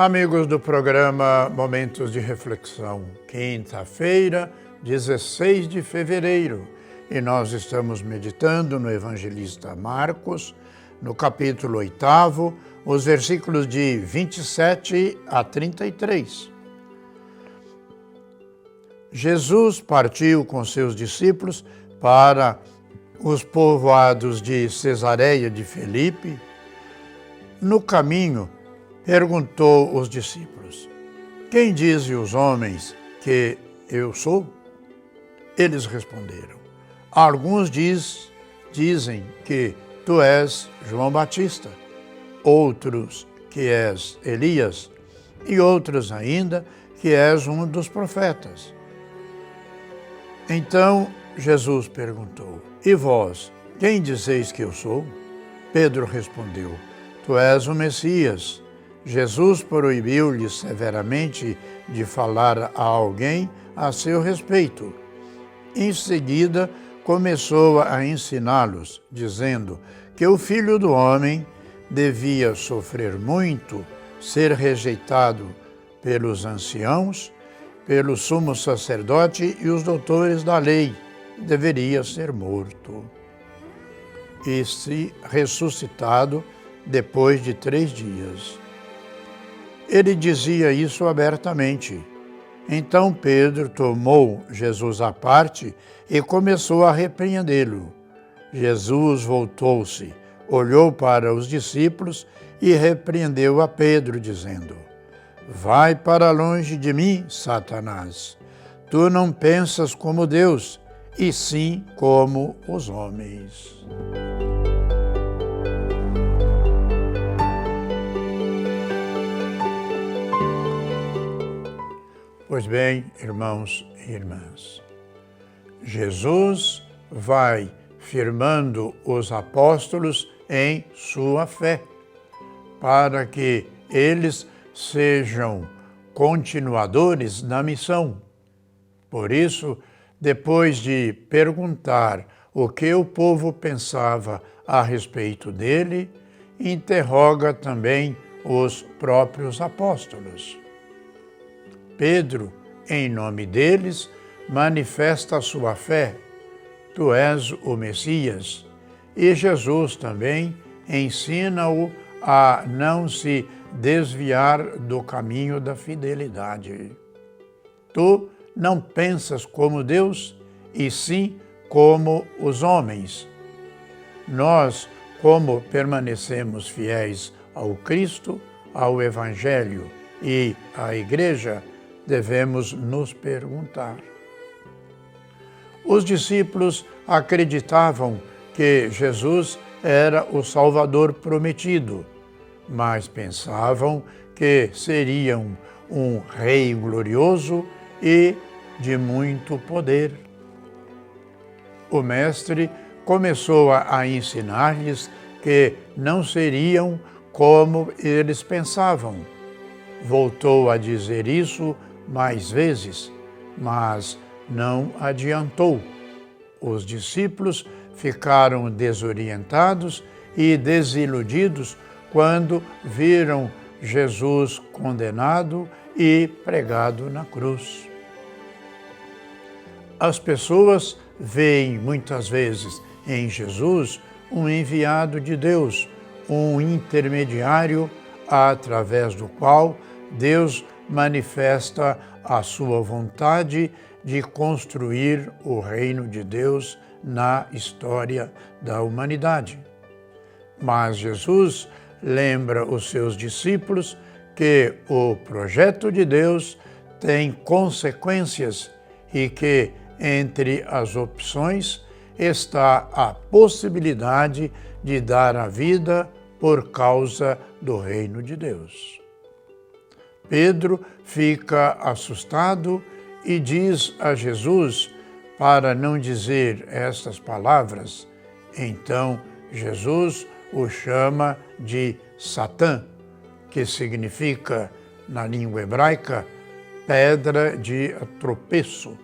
Amigos do programa Momentos de Reflexão, quinta-feira, 16 de fevereiro, e nós estamos meditando no evangelista Marcos, no capítulo 8, os versículos de 27 a 33. Jesus partiu com seus discípulos para os povoados de Cesareia de Filipe. No caminho, perguntou os discípulos: "Quem dizem os homens que eu sou?" Eles responderam: "Alguns dizem que tu és João Batista, outros que és Elias, e outros ainda que és um dos profetas." Então Jesus perguntou: "E vós, quem dizeis que eu sou?" Pedro respondeu: "Tu és o Messias." Jesus proibiu-lhe severamente de falar a alguém a seu respeito. Em seguida, começou a ensiná-los, dizendo que o Filho do Homem devia sofrer muito, ser rejeitado pelos anciãos, pelo sumo sacerdote e os doutores da lei, deveria ser morto e se ressuscitado depois de 3 dias. Ele dizia isso abertamente. Então Pedro tomou Jesus à parte e começou a repreendê-lo. Jesus voltou-se, olhou para os discípulos e repreendeu a Pedro, dizendo: "Vai para longe de mim, Satanás. Tu não pensas como Deus, e sim como os homens." Pois bem, irmãos e irmãs, Jesus vai firmando os apóstolos em sua fé, para que eles sejam continuadores na missão. Por isso, depois de perguntar o que o povo pensava a respeito dele, interroga também os próprios apóstolos. Pedro, em nome deles, manifesta a sua fé: "Tu és o Messias." E Jesus também ensina-o a não se desviar do caminho da fidelidade. Tu não pensas como Deus, e sim como os homens. Nós, como permanecemos fiéis ao Cristo, ao Evangelho e à Igreja, devemos nos perguntar. Os discípulos acreditavam que Jesus era o Salvador prometido, mas pensavam que seria um rei glorioso e de muito poder. O Mestre começou a ensinar-lhes que não seriam como eles pensavam. Voltou a dizer isso mais vezes, mas não adiantou. Os discípulos ficaram desorientados e desiludidos quando viram Jesus condenado e pregado na cruz. As pessoas veem muitas vezes em Jesus um enviado de Deus, um intermediário através do qual Deus manifesta a sua vontade de construir o reino de Deus na história da humanidade. Mas Jesus lembra os seus discípulos que o projeto de Deus tem consequências e que, entre as opções, está a possibilidade de dar a vida por causa do reino de Deus. Pedro fica assustado e diz a Jesus para não dizer estas palavras. Então Jesus o chama de Satã, que significa, na língua hebraica, pedra de tropeço,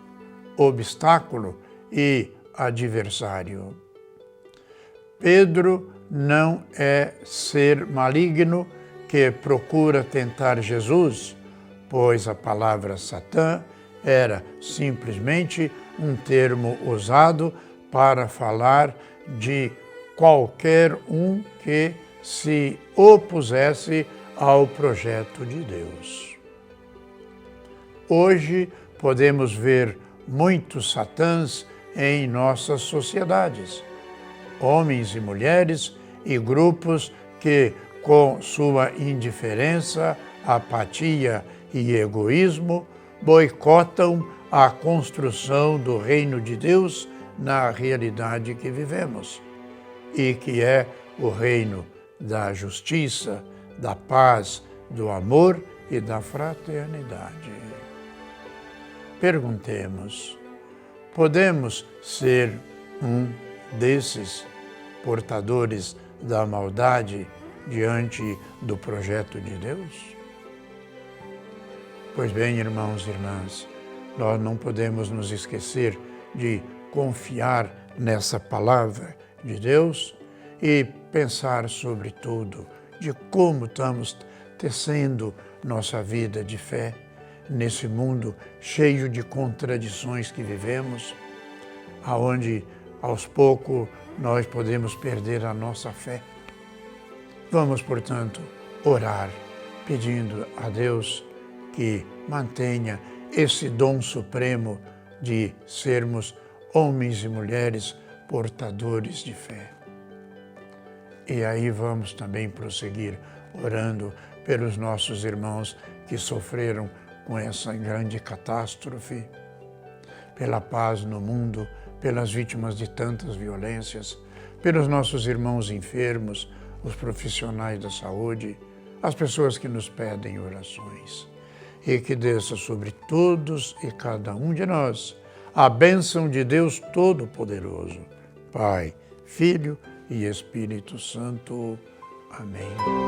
obstáculo e adversário. Pedro não é ser maligno que procura tentar Jesus, pois a palavra Satã era simplesmente um termo usado para falar de qualquer um que se opusesse ao projeto de Deus. Hoje podemos ver muitos satãs em nossas sociedades, homens e mulheres e grupos que, com sua indiferença, apatia e egoísmo, boicotam a construção do reino de Deus na realidade que vivemos, e que é o reino da justiça, da paz, do amor e da fraternidade. Perguntemos, podemos ser um desses portadores da maldade diante do projeto de Deus? Pois bem, irmãos e irmãs, nós não podemos nos esquecer de confiar nessa palavra de Deus e pensar sobre tudo de como estamos tecendo nossa vida de fé nesse mundo cheio de contradições que vivemos, aonde aos poucos nós podemos perder a nossa fé. Vamos, portanto, orar pedindo a Deus que mantenha esse dom supremo de sermos homens e mulheres portadores de fé. E aí vamos também prosseguir orando pelos nossos irmãos que sofreram com essa grande catástrofe, pela paz no mundo, pelas vítimas de tantas violências, pelos nossos irmãos enfermos, os profissionais da saúde, as pessoas que nos pedem orações. E que desça sobre todos e cada um de nós a bênção de Deus Todo-Poderoso, Pai, Filho e Espírito Santo. Amém.